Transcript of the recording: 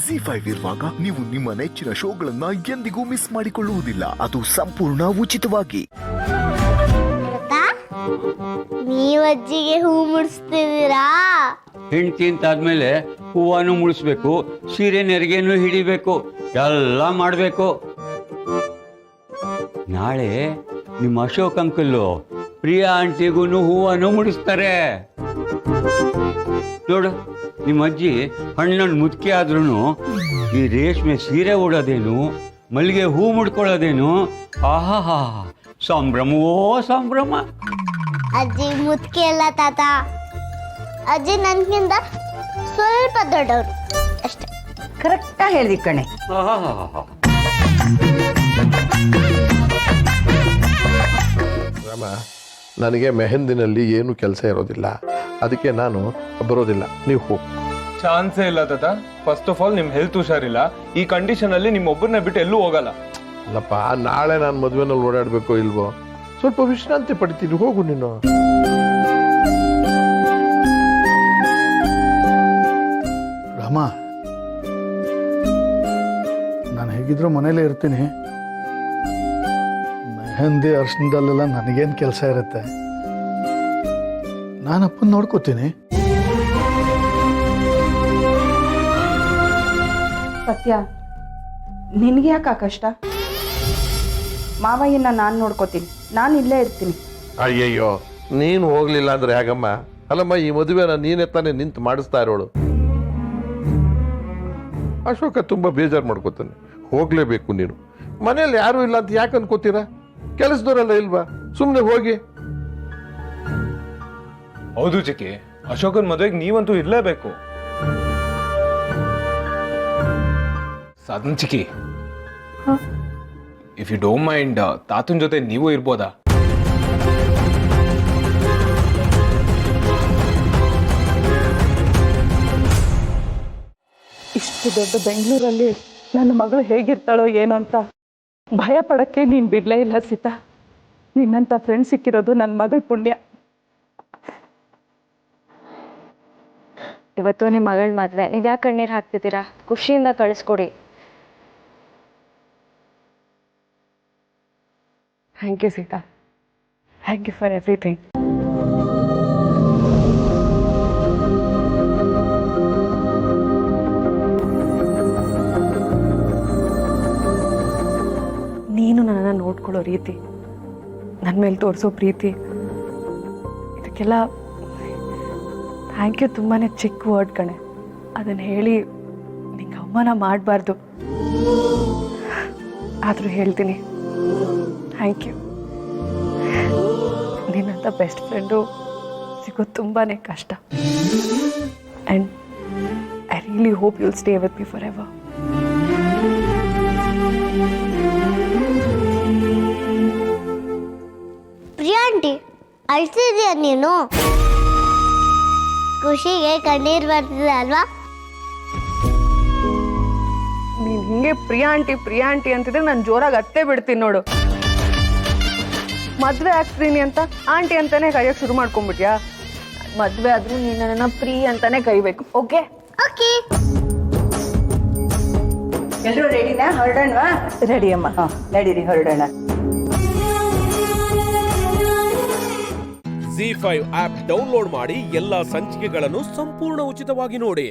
ZEE5 ಇರುವಾಗ ನೀವು ನಿಮ್ಮ ನೆಚ್ಚಿನ ಶೋಗಳನ್ನ ಎಂದಿಗೂ ಮಿಸ್ ಮಾಡಿಕೊಳ್ಳುವುದಿಲ್ಲ. ಅದು ಸಂಪೂರ್ಣ ಉಚಿತವಾಗಿ. ನೀವಜ್ಜಿಗೆ ಹೂ ಮುಡಿಸ್ತಿದ್ದೀರಾ? ಹೆಂಡತಿ ಅಂತಾದ್ಮೇಲೆ ಹೂವನ್ನು ಮುಡಿಸ್ಬೇಕು, ಸೀರೆ ನೆರಿಗೆನೂ ಹಿಡಿಬೇಕು, ಎಲ್ಲ ಮಾಡಬೇಕು. ನಾಳೆ ನಿಮ್ಮ ಅಶೋಕ್ ಅಂಕಲ್ಲು ಪ್ರಿಯಾ ಆಂಟಿಗೂ ಹೂವನ್ನು ಮುಡಿಸ್ತಾರೆ. ನೋಡು, ನಿಮ್ಮ ಅಜ್ಜಿ ಹಣ್ಣನ್ನು ಮುದುಕಿ ಆದ್ರೂ ಈ ರೇಷ್ಮೆ ಸೀರೆ ಉಡೋದೇನು, ಮಲ್ಲಿಗೆ ಹೂ ಮುಡ್ಕೊಳ್ಳೋದೇನು, ಆಹಾ ಸಂಭ್ರಮವೋ ಸಂಭ್ರಮ. ಅಜ್ಜಿ ಮುದ್ಕೆ ಅಲ್ಲ ತಾತ, ಅಜ್ಜಿ ನನ್ಗಿಂತ ಸ್ವಲ್ಪ ದೊಡ್ಡವರು ಅಷ್ಟೇ. ಕರೆಕ್ಟಾಗಿ ಹೇಳಿದಿ ಕಣೆ. ರಾಮ, ನನಗೆ ಮೆಹಂದಿನಲ್ಲಿ ಏನು ಕೆಲಸ ಇರೋದಿಲ್ಲ, ಅದಕ್ಕೆ ನಾನು ಬರೋದಿಲ್ಲ. ನೀವು ಹೋಗಿ. ಚಾನ್ಸೇ ಇಲ್ಲ ತಾತ. ಫಸ್ಟ್ ಆಫ್ ಆಲ್ ನಿಮ್ ಹೆಲ್ತ್ ಹುಷಾರಿಲ್ಲ. ಈ ಕಂಡೀಷನ್ ಅಲ್ಲಿ ನಿಮ್ಮೊಬ್ಬರನ್ನ ಬಿಟ್ಟು ಎಲ್ಲೂ ಹೋಗಲ್ಲ. ಅಲ್ಲಪ್ಪ, ನಾಳೆ ನಾನು ಮದುವೆನಲ್ಲಿ ಓಡಾಡಬೇಕೋ ಇಲ್ವೋ, ಸ್ವಲ್ಪ ವಿಶ್ರಾಂತಿ ಪಡಿತೀನಿ. ಹೋಗು ನೀನು. ರಾಮ, ನಾನು ಹೇಗಿದ್ರು ಮನೇಲೇ ಇರ್ತೀನಿ. ಮೆಹಂದಿ ಅರ್ಶನದಲ್ಲೆಲ್ಲ ನನಗೇನು ಕೆಲಸ ಇರುತ್ತೆ, ನಾನು ಅಪ್ಪನ ನೋಡ್ಕೋತೀನಿ. ಸತ್ಯ, ನಿನಗೆ ಯಾಕೆ ಕಷ್ಟ? ಮಾವಯ್ಯನ ನಾನು ನೋಡ್ಕೋತೀನಿ, ನಾನು ಇಲ್ಲೇ ಇರ್ತೀನಿ. ಅಯ್ಯಯ್ಯೋ, ನೀನು ಹೋಗ್ಲಿಲ್ಲ ಅಂದ್ರೆ ಹೇಗಮ್ಮ? ಅಲ್ಲಮ್ಮ, ಈ ಮದುವೆನ ನೀನೇ ತಾನೇ ನಿಂತು ಮಾಡಿಸ್ತಾ ಇರೋಳು. ಅಶೋಕ ತುಂಬಾ ಬೇಜಾರು ಮಾಡ್ಕೋತಾನೆ. ಹೋಗ್ಲೇಬೇಕು ನೀನು. ಮನೇಲಿ ಯಾರು ಇಲ್ಲ ಅಂತ ಯಾಕೆ ಅನ್ಕೋತೀರಾ? ಕೆಲಸದವರೆಲ್ಲ ಇಲ್ವಾ? ಸುಮ್ಮನೆ ಹೋಗಿ. ಹೌದು ಚಿಕ್ಕಿ, ಅಶೋಕನ್ ಮದುವೆಗೆ ನೀವಂತೂ ಇರ್ಲೇಬೇಕು. ಸಾಧನ್ ಚಿಕ್ಕಿ, ಇಫ್ ಯು ಡೋಂಟ್ ಮೈಂಡ್, ತಾತನ್ ಜೊತೆ ನೀವು ಇರ್ಬೋದಾ? ಇಷ್ಟು ದೊಡ್ಡ ಬೆಂಗಳೂರಲ್ಲಿ ನನ್ನ ಮಗಳು ಹೇಗಿರ್ತಾಳೋ ಏನೋ ಅಂತ ಭಯ ಪಡಕ್ಕೆ ನೀನು ಬಿಡಲೇ ಇಲ್ಲ ಸೀತಾ. ನಿನ್ನಂಥ ಫ್ರೆಂಡ್ ಸಿಕ್ಕಿರೋದು ನನ್ನ ಮಗಳ ಪುಣ್ಯ. ಇವತ್ತು ನಿಮ್ಮ ಮಗಳ ಮದುವೆ, ನೀವು ಯಾಕೆ ಕಣ್ಣೀರು ಹಾಕ್ತಿದ್ದೀರಾ? ಖುಷಿಯಿಂದ ಕಳಿಸ್ಕೊಡಿ. Thank you Sita, thank you for everything. ನೀನು ನನ್ನನ್ನು ನೋಡ್ಕೊಳ್ಳೋ ರೀತಿ, ನನ್ನ ಮೇಲೆ ತೋರಿಸೋ ಪ್ರೀತಿ, ಇದಕ್ಕೆಲ್ಲ ಥ್ಯಾಂಕ್ ಯು. ತುಂಬಾ ಚಿಕ್ಕ ವರ್ಡ್ ಕಣೆ, ಅದನ್ನು ಹೇಳಿ ನಿಂಗೆ ಅವಮಾನ ಮಾಡಬಾರ್ದು. ಆದರೂ ಹೇಳ್ತೀನಿ, ಥ್ಯಾಂಕ್ ಯು. ನಿನ್ನಂಥ ಬೆಸ್ಟ್ ಫ್ರೆಂಡು ಸಿಗೋದು ತುಂಬಾ ಕಷ್ಟ. And I really hope you'll stay with me forever. Priya aunty, ಅಳ್ತಿದ್ಯಾ ನೀನು? ಖುಷಿಗೆ ಕಣ್ಣೀರ್ ಬರ್ತಿದೆ ಅಲ್ವಾ? ನೀನು ಹಿಂಗೆ ಪ್ರಿಯಾ ಆಂಟಿ ಅಂತಿದ್ರೆ ನಾನು ಜೋರಾಗಿ ಅತ್ತೇ ಬಿಡ್ತೀನಿ ನೋಡು. ಮದುವೆ ಆಗ್ತೀನಿ ಅಂತ ಆಂಟಿ ಅಂತಾನೆ ಕೈಯಕ್ಕೆ ಶುರು ಮಾಡ್ಕೊಂಡ್ಬಿಟ್ಯಾ? ಮದುವೆ ಆದ್ರೂ ನೀನು ನನ್ನ ಪ್ರೀ ಅಂತಾನೆ ಕೈಬೇಕು. Okay okay. ಎಲ್ಲರೂ ರೆಡಿನಾ? ಹೊರಡೋಣವಾ? ರೆಡಿ ಅಮ್ಮ. ಹಾಂ, ನಡೀರಿ, ಹೊರಡೋಣ. ZEE5 ಆಪ್ ಡೌನ್ಲೋಡ್ ಮಾಡಿ ಎಲ್ಲಾ ಸಂಚಿಕೆಗಳನ್ನು ಸಂಪೂರ್ಣ ಉಚಿತವಾಗಿ ನೋಡಿ.